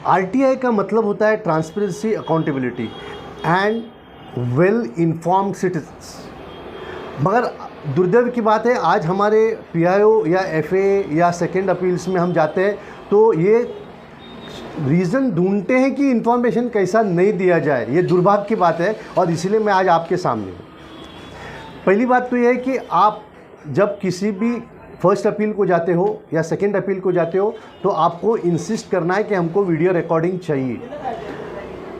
RTI का मतलब होता है transparency, accountability and well informed citizens. मगर दुर्दैव की बात है, आज हमारे पीआईओ या एफए या सेकंड अपील्स में हम जाते हैं तो ये रीज़न ढूंढते हैं कि इन्फॉर्मेशन कैसा नहीं दिया जाए। ये दुर्भाग्य की बात है और इसीलिए मैं आज आपके सामने हूँ। पहली बात तो ये है कि आप जब किसी भी फर्स्ट अपील को जाते हो या सेकंड अपील को जाते हो तो आपको इंसिस्ट करना है कि हमको वीडियो रिकॉर्डिंग चाहिए।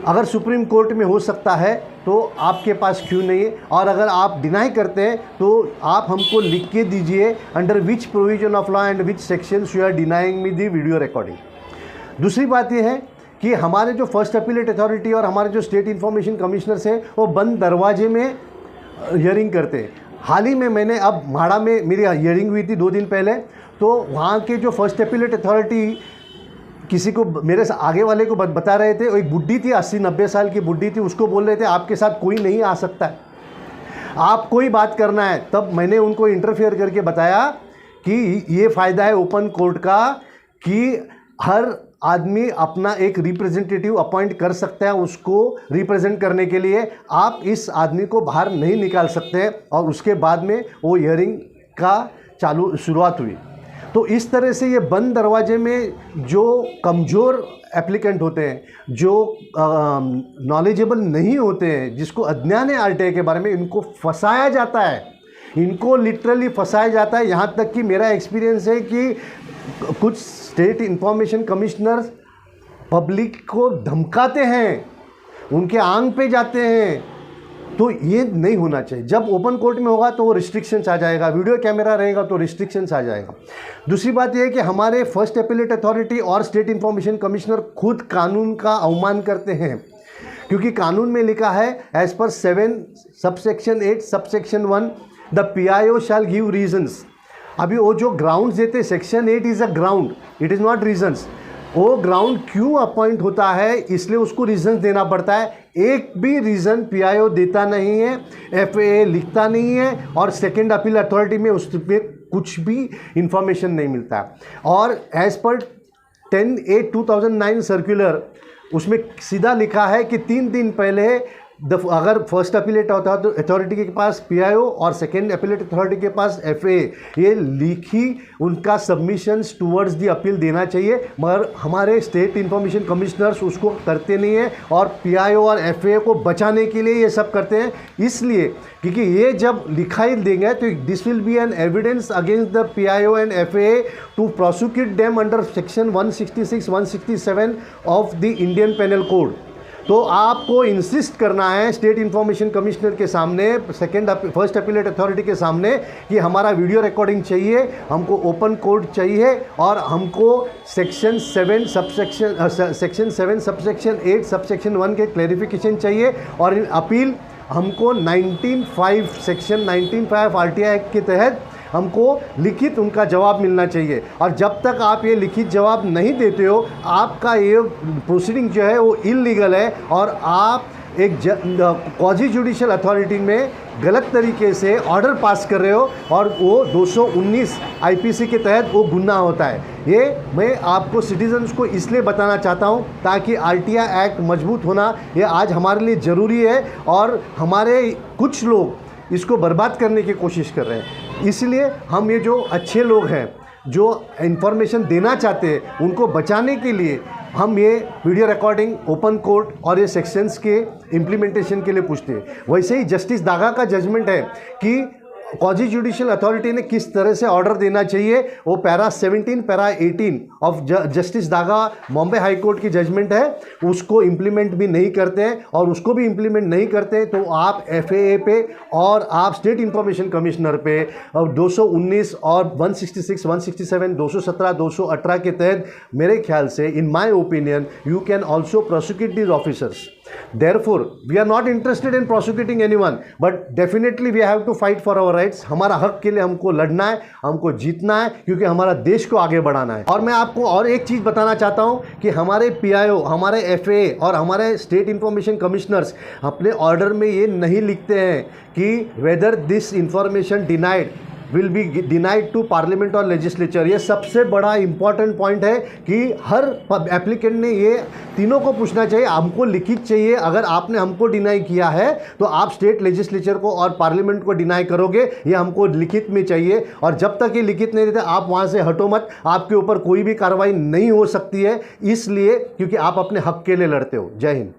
अगर सुप्रीम कोर्ट में हो सकता है तो आपके पास क्यों नहीं है, और अगर आप डिनाई करते हैं तो आप हमको लिख के दीजिए under which provision of law and which sections you are denying me the video recording. दूसरी बात यह है कि हमारे जो फर्स्ट अपीलेट अथॉरिटी और हमारे जो स्टेट इन्फॉर्मेशन कमिश्नर्स हैं वो बंद दरवाजे में हियरिंग करते हैं। हाल ही में मैंने अब म्हाड़ा में मेरी हियरिंग हुई थी 2 दिन पहले, तो वहाँ के जो फर्स्ट अपीलेट अथॉरिटी किसी को मेरे आगे वाले को बता रहे थे, एक बुढ़ी थी 80-90 साल की बुढ़ी थी, उसको बोल रहे थे आपके साथ कोई नहीं आ सकता है, आपको ही बात करना है। तब मैंने उनको इंटरफेयर करके बताया कि ये फ़ायदा है ओपन कोर्ट का कि हर आदमी अपना एक रिप्रेजेंटेटिव अपॉइंट कर सकता है उसको रिप्रेजेंट करने के लिए। आप इस आदमी को बाहर नहीं निकाल सकते। और उसके बाद में वो हियरिंग का शुरुआत हुई। तो इस तरह से ये बंद दरवाजे में जो कमज़ोर एप्लीकेंट होते हैं, जो नॉलेजेबल नहीं होते हैं, जिसको अज्ञान है आरटीआई के बारे में, इनको फंसाया जाता है, इनको लिटरली फंसाया जाता है। यहाँ तक कि मेरा एक्सपीरियंस है कि कुछ स्टेट इन्फॉर्मेशन कमिश्नर्स पब्लिक को धमकाते हैं, उनके आंग पे जाते हैं। तो ये नहीं होना चाहिए। जब ओपन कोर्ट में होगा तो वो रिस्ट्रिक्शंस आ जाएगा, वीडियो कैमरा रहेगा तो रिस्ट्रिक्शंस आ जाएगा। दूसरी बात ये है कि हमारे फर्स्ट अपीलेट अथॉरिटी और स्टेट इन्फॉर्मेशन कमिश्नर खुद कानून का अवमान करते हैं, क्योंकि कानून में लिखा है as per 7 subsection 8 subsection 1 the PIO shall give reasons. अभी वो जो ग्राउंड्स देते, section 8 is a ground, it is not reasons. वो ग्राउंड क्यों अपॉइंट होता है इसलिए उसको रीजंस देना पड़ता है। एक भी रीज़न पीआईओ देता नहीं है, एफए लिखता नहीं है, और सेकंड अपील अथॉरिटी में उसमें कुछ भी इंफॉर्मेशन नहीं मिलता। और एज पर 10/8/2009 सर्कुलर उसमें सीधा लिखा है कि 3 दिन पहले अगर फर्स्ट अपीलेट अथॉरिटी के पास पीआईओ और सेकेंड अपीलेट अथॉरिटी के पास एफए ये लिखी उनका सबमिशंस टुवर्ड्स दी अपील देना चाहिए। मगर हमारे स्टेट इन्फॉर्मेशन कमिश्नर्स उसको करते नहीं है और पीआईओ और एफए को बचाने के लिए ये सब करते हैं। इसलिए क्योंकि ये जब लिखाई देंगे तो this will be an evidence against the PIO and FA to prosecute them under section 166-167 of the Indian penal code. तो आपको इंसिस्ट करना है स्टेट इन्फॉर्मेशन कमिश्नर के सामने, फर्स्ट अपीलेट अथॉरिटी के सामने कि हमारा वीडियो रिकॉर्डिंग चाहिए, हमको ओपन कोर्ट चाहिए और हमको सेक्शन 7 सबसेक्शन 8 सबसेक्शन 1 के क्लैरिफिकेशन चाहिए। और इन अपील हमको 19(5) सेक्शन 19(5) आरटीआई एक्ट के तहत हमको लिखित उनका जवाब मिलना चाहिए। और जब तक आप ये लिखित जवाब नहीं देते हो, आपका ये प्रोसीडिंग जो है वो इल्लीगल है और आप एक क्वाजी जुडिशियल अथॉरिटी में गलत तरीके से ऑर्डर पास कर रहे हो और वो 219 आईपीसी के तहत वो गुनाह होता है। ये मैं आपको सिटीजन्स को इसलिए बताना चाहता हूँ ताकि आरटीआई एक्ट मजबूत होना ये आज हमारे लिए ज़रूरी है और हमारे कुछ लोग इसको बर्बाद करने की कोशिश कर रहे हैं। इसलिए हम ये जो अच्छे लोग हैं जो इन्फॉर्मेशन देना चाहते हैं उनको बचाने के लिए हम ये वीडियो रिकॉर्डिंग, ओपन कोर्ट और ये सेक्शंस के इम्प्लीमेंटेशन के लिए पूछते हैं। वैसे ही जस्टिस दागा का जजमेंट है कि क्वाजी जुडिशियल अथॉरिटी ने किस तरह से ऑर्डर देना चाहिए, वो para 17 para 18 of justice Daga Bombay high court की जजमेंट है, उसको इम्प्लीमेंट भी नहीं करते हैं। और उसको भी इम्प्लीमेंट नहीं करते हैं तो आप एफएए पे और आप स्टेट इन्फॉर्मेशन कमिश्नर पे और 219 और 166, 167, 217, 218 के तहत मेरे ख्याल से in my opinion you can also prosecute these officers. Therefore, we are not interested in prosecuting anyone, but definitely we have to fight for our rights. हमारा हक के लिए हमको लड़ना है, हमको जीतना है, क्योंकि हमारा देश को आगे बढ़ाना है। और मैं आपको और एक चीज़ बताना चाहता हूँ कि हमारे पीआईओ, हमारे एफए और हमारे स्टेट इन्फॉर्मेशन कमिश्नर्स अपने ऑर्डर में ये नहीं लिखते हैं कि whether this information denied will be denied to parliament और लेजिस्लेचर। ये सबसे बड़ा इंपॉर्टेंट पॉइंट है कि हर एप्लीकेंट ने ये तीनों को पूछना चाहिए, हमको लिखित चाहिए। अगर आपने हमको डिनाई किया है तो आप स्टेट लेजिस्लेचर को और पार्लियामेंट को डिनाई करोगे, ये हमको लिखित में चाहिए। और जब तक ये लिखित नहीं देते आप वहाँ से हटो मत, आपके ऊपर कोई भी कार्रवाई नहीं हो सकती है, इसलिए क्योंकि आप अपने हक के लिए लड़ते हो। जय हिंद।